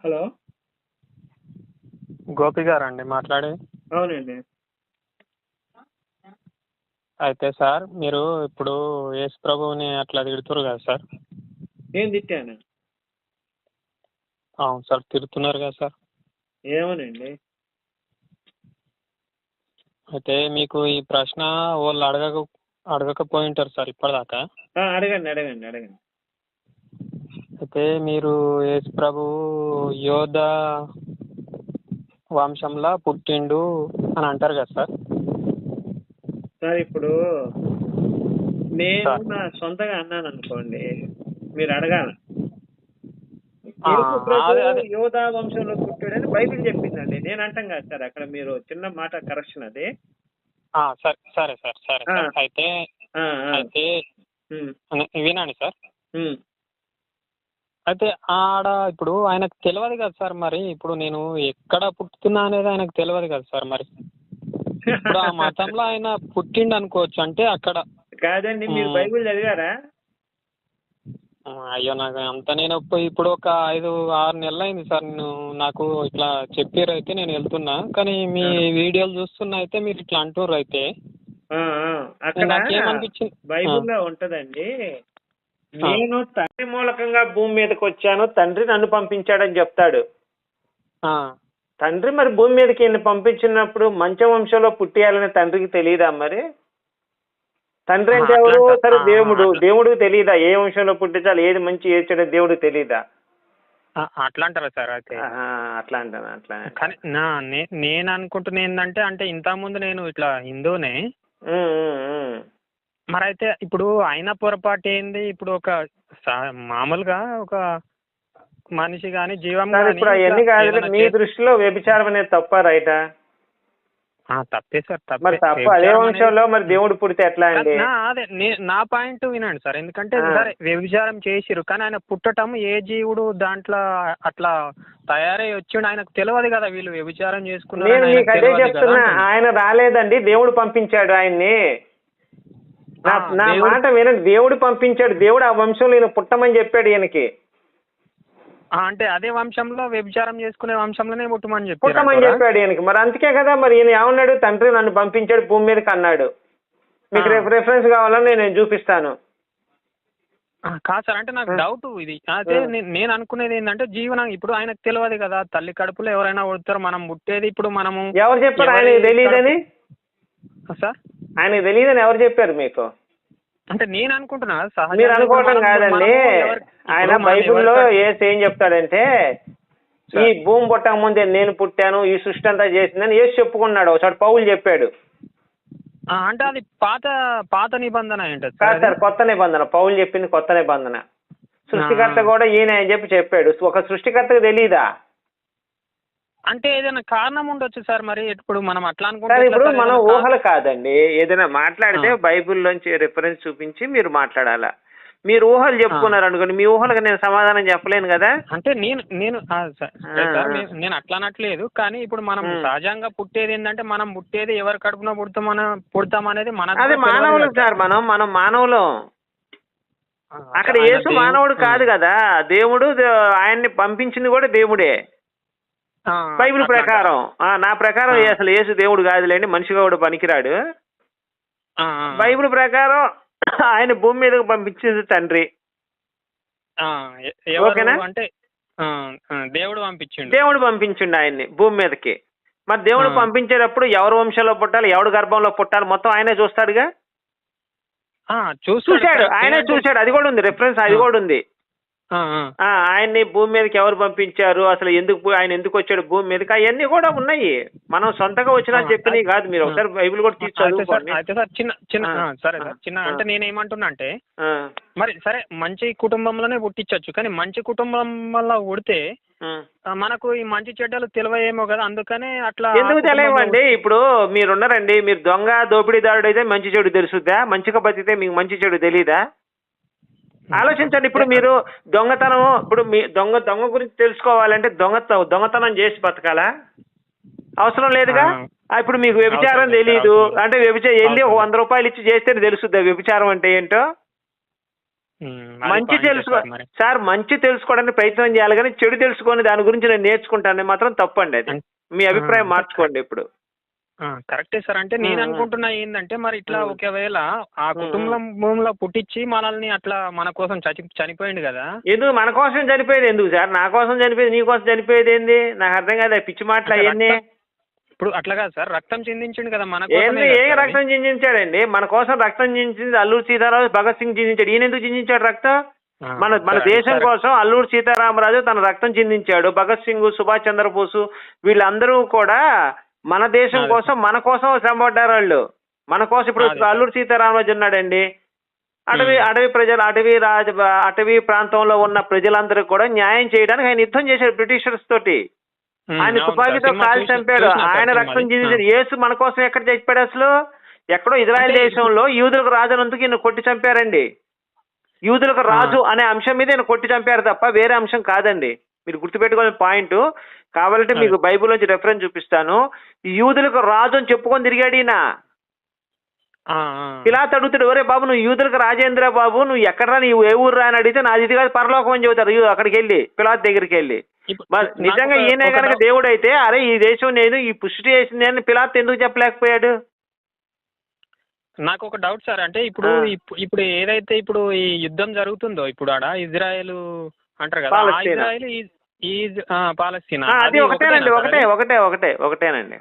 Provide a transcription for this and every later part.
Hello. Gopi గారండి మాట్లాడేది? అవునండి. అయితే సార్ మీరు ఇప్పుడు యేసు ప్రభువుని అట్లా తిడుతురు కదా సార్? నేను తిట్టాను. అవును సార్, తిడుతున్నారు కదా సార్. ఏమోనండి. అయితే మీకు ఈ ప్రశ్న వాళ్ళు అడగకపోయి ఉంటారు సార్ ఇప్పటిదాకా. అడగండి అడగండి అడగండి. అయితే మీరు యేసు ప్రభువు యోధ వంశంలో పుట్టిండు అని అంటారు కదా సార్. సార్ ఇప్పుడు నేను నా సొంతగా అన్నాను అనుకోండి, మీరు అడగాలి. యేసు ప్రభు యోధా వంశంలో పుట్టాడని బైబిల్ చెప్పిందండి, నేను అంటాం కాదు సార్. అక్కడ మీరు చిన్న మాట కరెక్షన్ అది. సరే సార్, సరే సార్. అయితే వినండి సార్. అయితే ఆడ ఇప్పుడు ఆయనకు తెలియదు కదా సార్. మరి ఇప్పుడు నేను ఎక్కడ పుట్టుతున్నా అనేది ఆయనకు తెలియదు కదా సార్. మరి ఇప్పుడు ఆ మతంలో ఆయన పుట్టిండు అనుకోవచ్చు. అంటే అక్కడ కాదండి, మీరు బైబిల్ చదివారా? అయ్యో, నాకు అంత నేను ఇప్పుడు ఒక 5-6 నెలలు అయింది సార్. నాకు ఇట్లా చెప్పారు, అయితే నేను వెళ్తున్నా. కానీ మీ వీడియోలు చూస్తున్నా అయితే మీరు ఇట్లా అంటుర్రు. అయితే అక్కడ నాకేమనిపించింది, బైబిల్లో ఉంటదండి, నేను తండ్రి మూలకంగా భూమి మీదకి వచ్చాను, తండ్రి నన్ను పంపించాడని చెప్తాడు. తండ్రి మరి భూమి మీదకి ఈయన పంపించినప్పుడు మంచి వంశంలో పుట్టేయాలని తండ్రికి తెలియదా? మరి తండ్రి అంటే ఎవరు? సరే, దేవుడికి తెలియదా ఏ వంశంలో పుట్టించాలి, ఏది మంచి ఏది చెడు దేవుడికి తెలియదా? అట్లా అంటారా సార్? అయితే అట్లా అంటాను. అట్లా కానీ నేను అనుకుంటున్నా ఏంటంటే, అంటే ఇంతకుముందు నేను ఇట్లా హిందూనే. మరి అయితే ఇప్పుడు ఆయన పొరపాటు ఏంది? ఇప్పుడు ఒక మామూలుగా ఒక మనిషి కానీ జీవం ఇప్పుడు అవన్నీ కాదు. మీ దృష్టిలో వ్యభిచారం అనేది తప్ప రైటా? తప్పే సార్, మరి తప్పు. అదే వంశంలో మరి దేవుడు పుడితే ఎట్లా అండి? అదే నా పాయింట్ వినండి సార్. ఎందుకంటే సరే వ్యభిచారం చేసిరు, కానీ ఆయన పుట్టటం ఏ జీవుడు దాంట్లో అట్లా తయారై వచ్చిండు ఆయనకు తెలియదు కదా వీళ్ళు వ్యభిచారం చేసుకున్నారు. నేను మీకు అదే చెప్తున్నా, ఆయన రాలేదండి, దేవుడు పంపించాడు ఆయన్ని. నా మాట వినండి, దేవుడు పంపించాడు. దేవుడు ఆ వంశంలో ఈయన పుట్టమని చెప్పాడు ఈయనకి. అంటే అదే వంశంలో వ్యభిచారం చేసుకునే వంశంలోనే పుట్టమని చెప్పాడు ఈయనకి. మరి అందుకే కదా మరి ఈయన ఏమన్నాడు, తండ్రి నన్ను పంపించాడు భూమి మీదకి అన్నాడు. మీకు రెఫరెన్స్ కావాలని నేను చూపిస్తాను. కాదు సార్, అంటే నాకు డౌట్ ఇది. అదే నేను అనుకునేది ఏంటంటే, జీవనం ఇప్పుడు ఆయనకు తెలియదు కదా, తల్లి కడుపులో ఎవరైనా పుడతారు, మనం పుట్టేది ఇప్పుడు మనము. ఎవరు చెప్పారు ఆయనకి తెలియదని? సార్ ఆయనకు తెలియదని ఎవరు చెప్పారు మీకు? అంటే నేను అనుకుంటున్నా. మీరు అనుకోవటం కాదండి, ఆయన బైబిల్లో ఏం చెప్తాడంటే, ఈ భూమి పుట్టక ముందే నేను పుట్టాను, ఈ సృష్టి అంతా చేసిందని ఏసు చెప్పుకున్నాడు. ఒకసారి పౌలు చెప్పాడు. అంటే అది పాత నిబంధన ఏంటది సార్? కొత్త నిబంధన. పౌలు చెప్పింది కొత్త నిబంధన. సృష్టికర్త కూడా ఈయన అని చెప్పాడు. ఒక సృష్టికర్తకు తెలీదా? అంటే ఏదైనా కారణం ఉండొచ్చు సార్. మరి ఇప్పుడు మనం అట్లా అనుకుంటే ఇప్పుడు మనం ఊహలు కాదండి, ఏదైనా మాట్లాడితే బైబిల్లోంచి రిఫరెన్స్ చూపించి మీరు మాట్లాడాలా. మీరు ఊహలు చెప్పుకున్నారు అనుకోండి, మీ ఊహలకు నేను సమాధానం చెప్పలేను కదా. అంటే నేను అట్లా అనట్లేదు. కానీ ఇప్పుడు మనం సహజంగా పుట్టేది ఏంటంటే, మనం పుట్టేది ఎవరి కడుపున పుడతాం అనేది అది మానవులు సార్. మనం మానవులు. అక్కడ యేసు మానవుడు కాదు కదా, దేవుడు. ఆయన్ని పంపించింది కూడా దేవుడే బైబిల్ ప్రకారం. నా ప్రకారం అసలు యేసు దేవుడు కాదులేండి, మనిషిగా కూడా పనికిరాడు. బైబిల్ ప్రకారం ఆయన భూమి మీదకి పంపించింది తండ్రి. ఓకేనా? అంటే దేవుడు పంపించిండు ఆయన్ని భూమి మీదకి. మరి దేవుడు పంపించేటప్పుడు ఎవరు వంశంలో పుట్టాలి, ఎవడు గర్భంలో పుట్టాలి మొత్తం ఆయనే చూస్తాడుగా. చూశాడు, ఆయనే చూశాడు. అది కూడా ఉంది రెఫరెన్స్, అది కూడా ఉంది. ఆయన్ని భూమి మీదకి ఎవరు పంపించారు, అసలు ఆయన ఎందుకు వచ్చాడు భూమి మీదకి, అవన్నీ కూడా ఉన్నాయి. మనం సొంతగా వచ్చినా చెప్పినవి కాదు. మీరు ఒకసారి బైబిల్ కూడా తీసి చదువుకోండి. అయితే సార్ సరే సార్, అంటే నేనేమంటున్నా అంటే, మరి సరే మంచి కుటుంబంలోనే పుట్టించవచ్చు, కానీ మంచి కుటుంబం వల్ల పుడితే మనకు ఈ మంచి చెడ్డలు తెలివేమో కదా, అందుకనే అట్లా. ఎందుకు తెలియవండి? ఇప్పుడు మీరున్నారండి, మీరు దొంగ దోపిడీదారుడు అయితే మంచి చెడు తెలుసుద్దా? మంచిగా బతికితే మీకు మంచి చెడు తెలీదా? ఆలోచించండి. ఇప్పుడు మీరు దొంగతనం, ఇప్పుడు మీ దొంగ గురించి తెలుసుకోవాలంటే దొంగతనం చేసి బతకాలా? అవసరం లేదుగా. ఇప్పుడు మీకు వ్యభిచారం తెలీదు అంటే వెళ్ళి 100 రూపాయలు ఇచ్చి చేస్తే తెలుసుద్దా వ్యభిచారం అంటే ఏంటో? మంచి సార్ మంచి తెలుసుకోవడానికి ప్రయత్నం చేయాలి, కానీ చెడు తెలుసుకొని దాని గురించి నేను నేర్చుకుంటాను మాత్రం తప్పండి. అది మీ అభిప్రాయం మార్చుకోండి ఇప్పుడు. కరెక్టే సార్. అంటే నేను అనుకుంటున్నా ఏంటంటే మరి ఇట్లా ఒకవేళ ఆ కుటుంబంలో పుట్టించి మనల్ని అట్లా మన కోసం చనిపోయింది కదా. ఎందుకు మన కోసం చనిపోయేది ఎందుకు సార్? నా కోసం చనిపోయేది, నీ కోసం చనిపోయేది ఏంది? నాకు అర్థం కాదు పిచ్చి మాటలు అవన్నీ. ఇప్పుడు అట్లా కాదు సార్, రక్తం చిందించండి కదా మన ఏంది? ఏ రక్తం చిందించాడండి? మన కోసం రక్తం చిందించింది అల్లూరు సీతారామరాజు, భగత్ సింగ్ చిందించాడు. ఈయన ఎందుకు చిందించాడు రక్తం? మన దేశం కోసం అల్లూరు సీతారామరాజు తన రక్తం చిందించాడు. భగత్ సింగ్, సుభాష్ చంద్రబోసు వీళ్ళందరూ కూడా మన దేశం కోసం మన కోసం శ్రమపడ్డారు వాళ్ళు. మన కోసం ఇప్పుడు అల్లూరు సీతారామరాజు ఉన్నాడండి. అటవీ ప్రజలు అటవీ ప్రాంతంలో ఉన్న ప్రజలందరూ కూడా న్యాయం చేయడానికి ఆయన యుద్ధం చేశాడు బ్రిటిషర్స్ తోటి. ఆయన తుపాకీతో కాల్చి చంపాడు. ఆయన రక్తం చిందించాడు. యేసు మన కోసం ఎక్కడ చచ్చిపోయాడు అసలు? ఎక్కడో ఇజ్రాయెల్ దేశంలో యూదులకు రాజు అన్నందుకు ఈయన కొట్టి చంపారండి. యూదులకు రాజు అనే అంశం మీద ఈయన కొట్టి చంపారు తప్ప వేరే అంశం కాదండి. మీరు గుర్తుపెట్టుకోవాల్సిన పాయింట్. కావాలంటే మీకు బైబిల్ నుంచి రెఫరెన్స్ చూపిస్తాను. యూదులకు రాజు అని చెప్పుకొని తిరిగాడు ఈయన. పిలాతు అడుగుతాడు, ఒరే బాబు నువ్వు యూదులకు రాజేంద్ర బాబు, నువ్వు ఎక్కడరా, నీవు ఏ ఊరు రా అని అడిగితే నాది ఇది కాదు పరలోకం అని చెబుతారు. అక్కడికి వెళ్ళి పిలాతు దగ్గరికి వెళ్ళి నిజంగా ఈయనే కనుక దేవుడు అయితే అరే ఈ దేశం నేను ఈ పుష్టి చేసింది అని పిలాతు ఎందుకు చెప్పలేకపోయాడు? నాకు ఒక డౌట్ సార్. అంటే ఇప్పుడు ఏదైతే ఇప్పుడు ఈ యుద్ధం జరుగుతుందో ఇప్పుడు ఆడ ఇజ్రాయెల్ అంటారు కదా, ఇజ్రాయెల్ పాలస్తీనా అది ఒకటేనండి. ఒకటేనండి.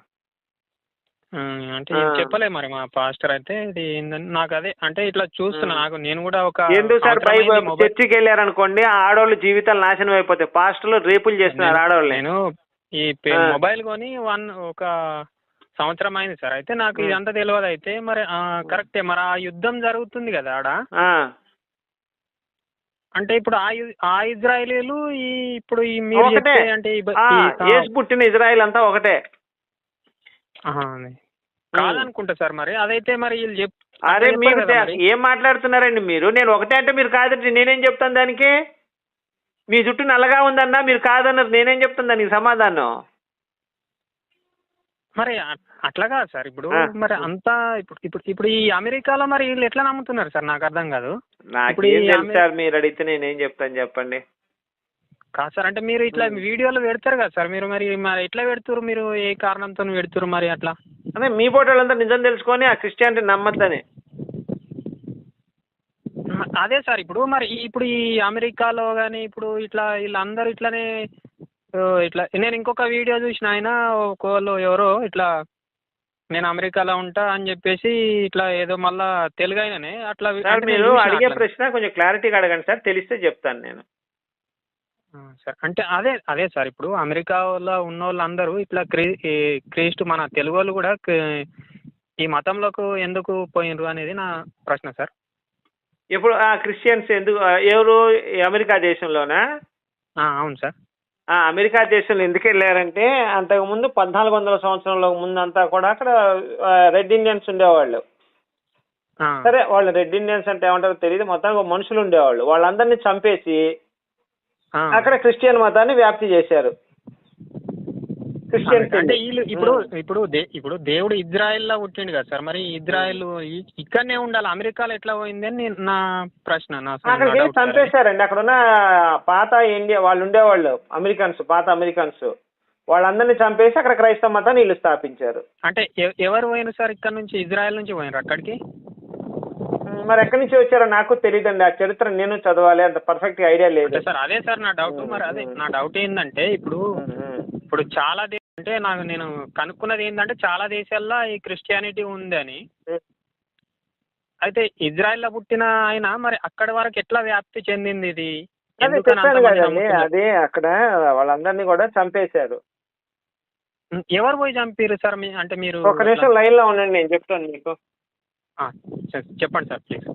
అంటే చెప్పలే మరి మా పాస్టర్ అయితే ఇది ఏందని నాకు అదే అంటే ఇట్లా చూస్తున్నా. నాకు నేను కూడా ఒక ఎందుకు సార్ చర్చికి వెళ్ళారనుకోండి ఆడవాళ్ళు జీవితాలు నాశనం అయిపోతాయి. పాస్టర్లు రేపులు చేస్తున్నారు ఆడవాళ్ళు. నేను ఈ మొబైల్ కొని ఒక సంవత్సరం అయింది సార్. అయితే నాకు ఇదంతా తెలియదు. అయితే మరి కరెక్టే మరి ఆ యుద్ధం జరుగుతుంది కదా ఆడ. అంటే ఇప్పుడు ఆ ఇజ్రాయేలీలు ఇప్పుడు మీరు అంటే పుట్టిన ఇజ్రాయెల్ అంతా ఒకటే కాదనుకుంటా సార్. మరి అదైతే మరి వీళ్ళు అరే మీరు ఏం మాట్లాడుతున్నారండి మీరు? నేను ఒకటే అంటే మీరు కాదండి, నేనేం చెప్తాను దానికి? మీ జుట్టు నల్లగా ఉందన్నా మీరు కాదన్నారు, నేనేం చెప్తాను దానికి సమాధానం? మరి అట్లా కాదు సార్. ఇప్పుడు మరి అంతా ఇప్పుడు ఈ అమెరికాలో మరి వీళ్ళు ఎట్లా నమ్ముతున్నారు సార్? నాకు అర్థం కాదు. సార్ మీరు అడిగితే నేనేం చెప్తాను చెప్పండి. కాదు సార్, అంటే మీరు ఇట్లా వీడియోలు పెడతారు కదా సార్, మీరు మరి ఎట్లా పెడుతురు? మీరు ఏ కారణంతో పెడుతురు మరి అట్లా? అదే మీ ఫోటోలంతా నిజం తెలుసుకొని ఆ క్రిస్టియానిటీ నమ్మద్దని. అదే సార్. ఇప్పుడు ఈ అమెరికాలో కానీ ఇప్పుడు ఇట్లా వీళ్ళందరూ ఇట్లానే ఇట్లా నేను ఇంకొక వీడియో చూసిన, ఆయన ఒకళ్ళు ఎవరో ఇట్లా నేను అమెరికాలో ఉంటా అని చెప్పేసి ఇట్లా ఏదో మళ్ళా తెలుగు అయిననే అట్లా. మీరు అడిగే ప్రశ్న కొంచెం క్లారిటీగా అడగండి సార్, తెలిస్తే చెప్తాను నేను. సార్ అంటే అదే సార్. ఇప్పుడు అమెరికాలో ఉన్న వాళ్ళందరూ ఇట్లా క్రీస్తు మన తెలుగు వాళ్ళు కూడా ఈ మతంలోకి ఎందుకు పోయినరు అనేది నా ప్రశ్న సార్. ఇప్పుడు క్రిస్టియన్స్ ఎందుకు ఎవరు అమెరికా దేశంలోనా? అవును సార్. అమెరికా దేశంలో ఎందుకు వెళ్ళారంటే అంతకుముందు 1400 సంవత్సరంలో ముందంతా కూడా అక్కడ రెడ్ ఇండియన్స్ ఉండేవాళ్ళు. సరే వాళ్ళు రెడ్ ఇండియన్స్ అంటే ఏమంటారో తెలియదు, మొత్తం మనుషులు ఉండేవాళ్ళు. వాళ్ళందరినీ చంపేసి అక్కడ క్రిస్టియన్ మతాన్ని వ్యాప్తి చేశారు. క్రిస్టియన్స్ అంటే వీళ్ళు ఇప్పుడు దేవుడు ఇజ్రాయెల్లో పుట్టిండు కదా సార్. మరి ఇజ్రాయెల్ ఇక్కడనే ఉండాలి, అమెరికాలో ఎట్లా పోయింది అని నా ప్రశ్న. అక్కడికి చంపేశారండి. అక్కడ ఉన్న పాత ఇండియా వాళ్ళు ఉండేవాళ్ళు అమెరికన్స్, పాత అమెరికన్స్ వాళ్ళందరినీ చంపేసి అక్కడ క్రైస్తవ మతాన్ని వీళ్ళు స్థాపించారు. అంటే ఎవరు పోయినారు సార్ ఇక్కడ నుంచి? ఇజ్రాయెల్ నుంచి పోయినారు అక్కడికి? మరి ఎక్కడి నుంచి వచ్చారో నాకు తెలియదండి. ఆ చరిత్ర నేను చదవాలి, అంత పర్ఫెక్ట్ ఐడియా లేదు సార్. అదే సార్ నా డౌట్. మరి అదే నా డౌట్ ఏంటంటే ఇప్పుడు చాలా అంటే నేను కనుక్కున్నది ఏంటంటే చాలా దేశాల్లో ఈ క్రిస్టియానిటీ ఉందని. అయితే ఇజ్రాయెల్లో పుట్టిన ఆయన మరి అక్కడి వరకు ఎట్లా వ్యాప్తి చెందింది ఇది? అదే అక్కడ వాళ్ళందరినీ కూడా చంపేశారు. ఎవరు పోయి చంపారు సార్? అంటే మీరు ఒక నిమిషం లైన్ లో ఉండండి, నేను చెప్తాను మీకు. చెప్పండి సార్ ప్లీజ్.